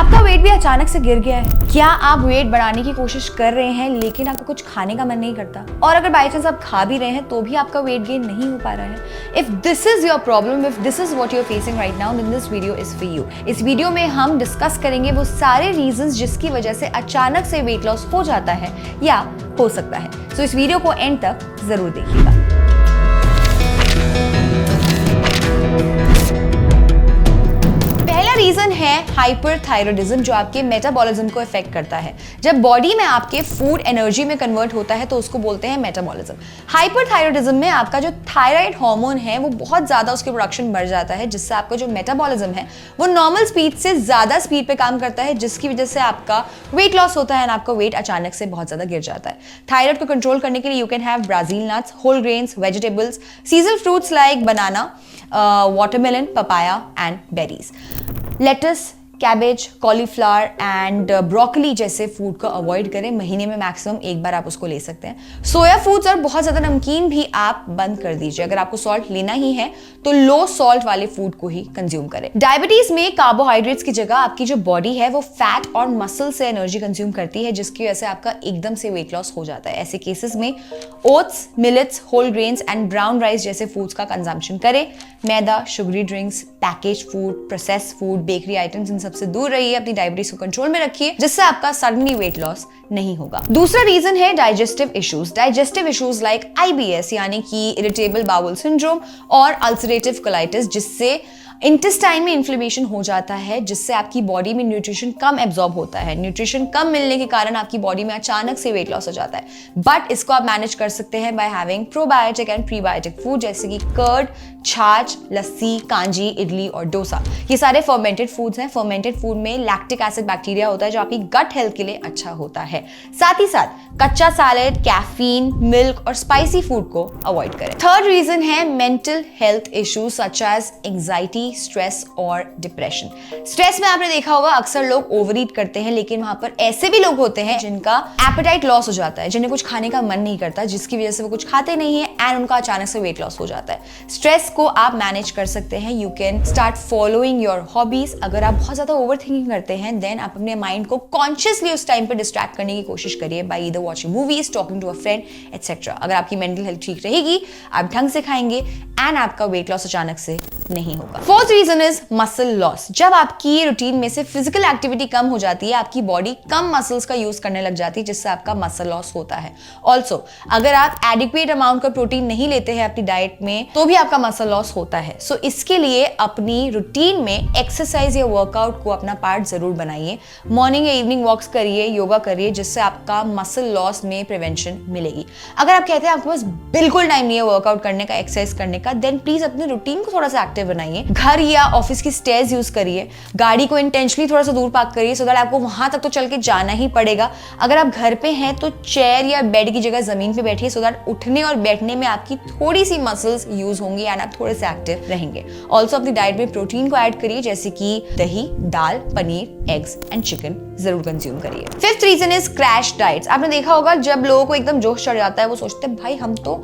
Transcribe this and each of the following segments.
आपका वेट भी अचानक से गिर गया है? क्या आप वेट बढ़ाने की कोशिश कर रहे हैं लेकिन आपको कुछ खाने का मन नहीं करता? और अगर बाई चांस आप खा भी रहे हैं तो भी आपका वेट गेन नहीं हो पा रहा है? If this is your problem, if this is what you are facing right now, then this video is for you. इस वीडियो में हम डिस्कस करेंगे वो सारे रीजंस जिसकी वजह से अचानक से वेट लॉस हो जाता है या हो सकता है। सो इस वीडियो को एंड तक जरूर देखिएगा। रीजन है हाइपरथायरॉयडिज्म, जो आपके मेटाबॉलिज्म को इफेक्ट करता है। जब बॉडी में आपके फूड एनर्जी में कन्वर्ट होता है तो उसको बोलते हैं मेटाबॉलिज्म। हाइपरथायरॉयडिज्म में आपका जो थायराइड हार्मोन है वो बहुत ज्यादा उसके प्रोडक्शन बढ़ जाता है, जिससे आपका जो मेटाबॉलिज्म है वो नॉर्मल स्पीड से ज्यादा स्पीड पे काम करता है, जिसकी वजह से आपका वेट लॉस होता है और आपका वेट अचानक से बहुत ज्यादा गिर जाता है। थायराइड को कंट्रोल करने के लिए you can have Brazil nuts, whole grains, vegetables, seasonal fruits like banana, watermelon, papaya and berries. Lettuce, cabbage, cauliflower and broccoli जैसे फूड को अवॉइड करें। महीने में मैक्सिमम एक बार आप उसको ले सकते हैं। सोया फूड्स और बहुत ज्यादा नमकीन भी आप बंद कर दीजिए। अगर आपको सॉल्ट लेना ही है तो लो सॉल्ट वाले फूड को ही कंज्यूम करें। डायबिटीज में कार्बोहाइड्रेट्स की जगह आपकी जो बॉडी है वो फैट और मसल से एनर्जी कंज्यूम करती है, जिसकी वजह से आपका एकदम से वेट लॉस हो जाता है। ऐसे केसेस में oats, millets, whole grains and brown rice जैसे फूड्स का कंजम्पशन करें। Maida, sugary drinks, package food, process food, bakery items, इन सबसे दूर रहिए। अपनी डायबिटीज को कंट्रोल में रखिए, जिससे आपका सडनली वेट लॉस नहीं होगा। दूसरा रीजन है digestive issues. Digestive issues like IBS यानी कि इरिटेबल बाउल सिंड्रोम और अल्सरेटिव कोलाइटिस, जिससे इंटेस्टाइन में इन्फ्लेमेशन हो जाता है, जिससे आपकी बॉडी में न्यूट्रिशन कम एब्जॉर्ब होता है। न्यूट्रिशन कम मिलने के कारण आपकी बॉडी में अचानक से वेट लॉस हो जाता है। बट इसको आप मैनेज कर सकते हैं by having probiotic and prebiotic food, जैसे कि कर्ड, छाछ, लस्सी, कांजी, इडली और डोसा। ये सारे फर्मेंटेड फूड्स हैं। फर्मेंटेड फूड में लैक्टिक एसिड बैक्टीरिया होता है जो आपकी गट हेल्थ के लिए अच्छा होता है। साथ ही साथ कच्चा सैलेड, कैफीन, मिल्क और स्पाइसी फूड को अवॉइड करें। थर्ड रीजन है mental health issues such as anxiety, stress और डिप्रेशन। स्ट्रेस में आपने देखा होगा अक्सर लोग ओवर ईट करते हैं, लेकिन वहां पर ऐसे भी लोग होते हैं जिनका एपेटाइट लॉस हो जाता है, जिन्हें कुछ खाने का मन नहीं करता, जिसकी वजह से वो कुछ खाते नहीं है एंड उनका अचानक से वेट लॉस हो जाता है। स्ट्रेस को आप मैनेज कर सकते हैं। You can start following your hobbies. अगर आप बहुत ज्यादा ओवर थिंकिंग करते हैं देन आप अपने माइंड को कॉन्शियसली उस टाइम पर डिस्ट्रैक्ट करने की कोशिश करिए by either watching movies, talking to a friend etcetera. अगर आपकी मेंटल हेल्थ ठीक रहेगी, आप ढंग से खाएंगे एंड आपका वेट लॉस अचानक से नहीं होगा। Fourth reason is muscle loss. जब आपकी रूटीन में से फिजिकल एक्टिविटी कम हो जाती है, आपकी बॉडी कम मसल्स का यूज करने लग जाती है, जिससे आपका मसल लॉस होता है। ऑल्सो अगर आप एडिक्वेट अमाउंट का प्रोटीन नहीं लेते हैं अपनी डाइट में तो भी आपका मसल लॉस होता है। सो इसके लिए अपनी रूटीन में एक्सरसाइज या वर्कआउट को अपना पार्ट जरूर बनाइए। मॉर्निंग या इवनिंग वॉक्स करिए, योगा करिए, जिससे आपका मसल लॉस में प्रिवेंशन मिलेगी। अगर आप कहते हैं आपके पास बिल्कुल टाइम नहीं है वर्कआउट करने का, एक्सरसाइज करने का, देन प्लीज अपने रूटीन को थोड़ा सा एक्टिव बनाइए। घर या ऑफिस की स्टेयर्स यूज करिए। गाड़ी को इंटेंशनली थोड़ा सा दूर पार्क करिए सो दैट आपको वहां तक तो चल के जाना ही पड़ेगा। अगर आप घर पे हैं तो चेयर या बेड की जगह जमीन पे बैठिए सो दैट उठने और बैठने में आपकी थोड़ी सी मसल्स यूज होंगी एंड आप थोड़े से एक्टिव रहेंगे। ऑल्सो अपनी डाइट में प्रोटीन को ऐड करिए, जैसे कि दही, दाल, पनीर, एग्स एंड चिकन जरूर कंज्यूम करिए। Fifth reason is crash diets. आपने देखा होगा जब लोगों को एकदम जोश चढ़ जाता है, वो सोचते हैं भाई हम तो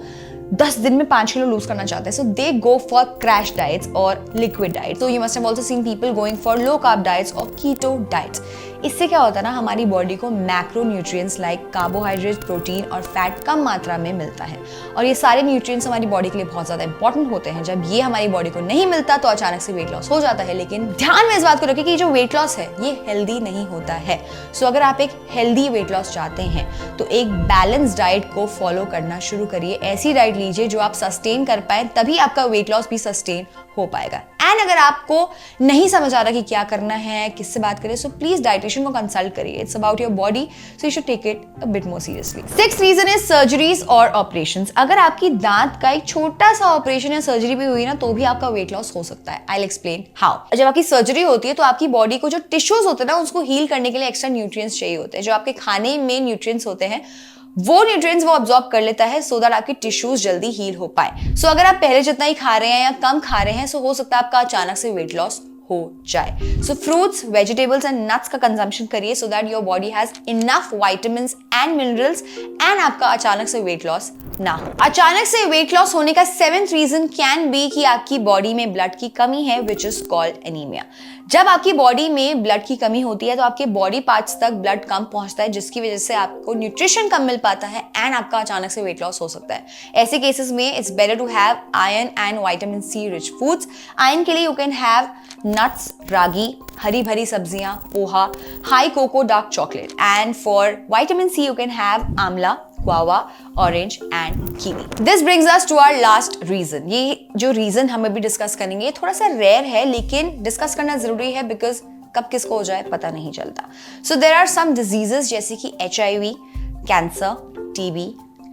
10 दिन में 5 किलो लूज करना चाहते हैं, सो दे गो फॉर क्रैश डाइट्स और लिक्विड डाइट्स। तो you must have also seen people going for low carb diets और कीटो डाइट्स। इससे क्या होता है ना, हमारी बॉडी को macro nutrients like carbohydrate, protein और फैट कम मात्रा में मिलता है, और ये सारे न्यूट्रिएंट्स हमारी बॉडी के लिए बहुत ज्यादा इंपॉर्टेंट होते हैं। जब ये हमारी बॉडी को नहीं मिलता तो अचानक से वेट लॉस हो जाता है। लेकिन ध्यान में इस बात को रखिए कि जो वेट लॉस है ये हेल्दी नहीं होता है। सो अगर आप एक हेल्दी वेट लॉस चाहते हैं तो एक बैलेंस डाइट को फॉलो करना शुरू करिए। ऐसी डाइट लीजिए जो आप सस्टेन कर पाए, तभी आपका वेट लॉस भी सस्टेन हो पाएगा। एंड अगर आपको नहीं समझ आ रहा कि क्या करना है, किससे बात करें, सो प्लीज डाइटिशियन को कंसल्ट करिए। It's about your body, so you should take it a bit more seriously. Sixth reason is surgeries और ऑपरेशंस। अगर आपकी दांत का एक छोटा सा ऑपरेशन या सर्जरी भी हुई ना तो भी आपका वेट लॉस हो सकता है। I will explain how. जब आपकी सर्जरी होती है तो आपकी बॉडी को जो टिश्यूज होते हैं ना उसको हील करने के लिए एक्स्ट्रा न्यूट्रिएंट्स चाहिए होते हैं। जो आपके खाने में न्यूट्रिएंट्स होते हैं वो न्यूट्रिएंट्स वो अब्सॉर्ब कर लेता है सो दैट आपके टिश्यूज जल्दी हील हो पाए। सो अगर आप पहले जितना ही खा रहे हैं या कम खा रहे हैं सो हो सकता है आपका अचानक से वेट लॉस हो जाए। सो फ्रूट्स, वेजिटेबल्स एंड नट्स का कंजम्पशन करिए so that your body has enough vitamins and minerals and आपका अचानक से वेट लॉस ना हो। अचानक से वेट लॉस होने का 7th रीजन कैन बी कि आपकी बॉडी में ब्लड की कमी है, विच इज कॉल्ड एनीमिया। जब आपकी बॉडी में ब्लड की कमी होती है तो आपके बॉडी पार्ट्स तक ब्लड कम पहुंचता है, जिसकी वजह से आपको न्यूट्रिशन कम मिल पाता है एंड आपका अचानक से वेट लॉस हो सकता है। ऐसे केसेस में it's better to have iron and vitamin C rich foods. Iron के लिए you can have nuts, ragi, हरी भरी सब्जियां, poha, high cocoa dark chocolate. And for vitamin C you can have amla, guava, orange and kiwi. This brings us to our last reason. ये जो reason हम अभी discuss करेंगे थोड़ा सा रेयर है, लेकिन डिस्कस करना जरूरी है बिकॉज कब किसको हो जाए पता नहीं चलता। So there are some diseases जैसे कि HIV, cancer, TB,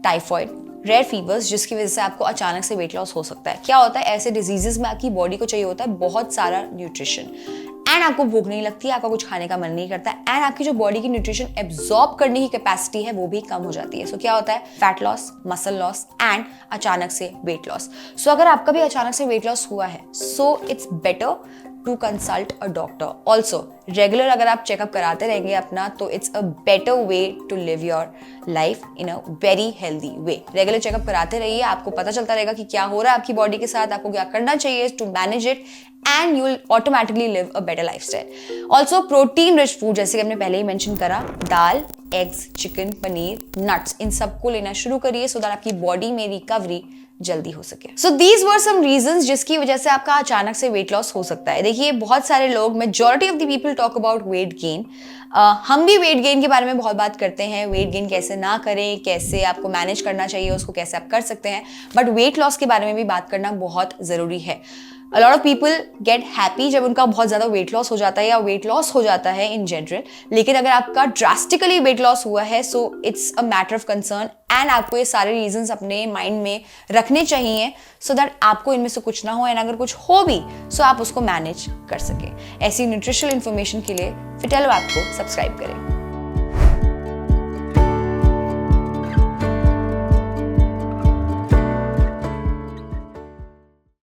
typhoid, rare fevers, जिसकी वजह से आपको अचानक से वेट लॉस हो सकता है। क्या होता है ऐसे डिजीजेस में, आपकी बॉडी को चाहिए होता है बहुत सारा न्यूट्रिशन एंड आपको भूख नहीं लगती, आपका कुछ खाने का मन नहीं करता एंड आपकी जो बॉडी की न्यूट्रिशन एब्जॉर्ब करने की कैपेसिटी है वो भी कम हो जाती है। सो क्या होता है, fat loss, muscle loss and अचानक से वेट लॉस। सो अगर आपका भी अचानक से वेट लॉस हुआ है, so it's better to consult a doctor. Also regular अगर आप चेकअप कराते रहेंगे अपना, तो it's a better way to live your life in a very healthy way. Regular checkup कराते रहिए, आपको पता चलता रहेगा कि क्या हो रहा है आपकी बॉडी के साथ, आपको क्या करना चाहिए to manage it and you will automatically live a better lifestyle. Also protein rich food, जैसे कि हमने पहले ही मेंशन करा, दाल, एग्स, चिकन, पनीर, नट्स, इन सबको लेना शुरू करिए सो दैट आपकी बॉडी में रिकवरी जल्दी हो सके। So these were some reasons जिसकी वजह से आपका अचानक से वेट लॉस हो सकता है। देखिए बहुत सारे लोग, majority of the people talk about weight gain. हम भी वेट गेन के बारे में बहुत बात करते हैं, वेट गेन कैसे ना करें, कैसे आपको मैनेज करना चाहिए, उसको कैसे आप कर सकते हैं, बट वेट लॉस के बारे में भी बात करना बहुत जरूरी है। A lot of people get happy जब उनका बहुत ज़्यादा वेट लॉस हो जाता है या वेट लॉस हो जाता है इन जनरल, लेकिन अगर आपका ड्रास्टिकली वेट लॉस हुआ है so it's a matter of concern and आपको ये सारे रीजंस अपने माइंड में रखने चाहिए सो दैट आपको इनमें से कुछ ना हो एंड अगर कुछ हो भी सो आप उसको मैनेज कर सके। ऐसी न्यूट्रिशनल इन्फॉर्मेशन के लिए फिटेलो ऐप को सब्सक्राइब करें।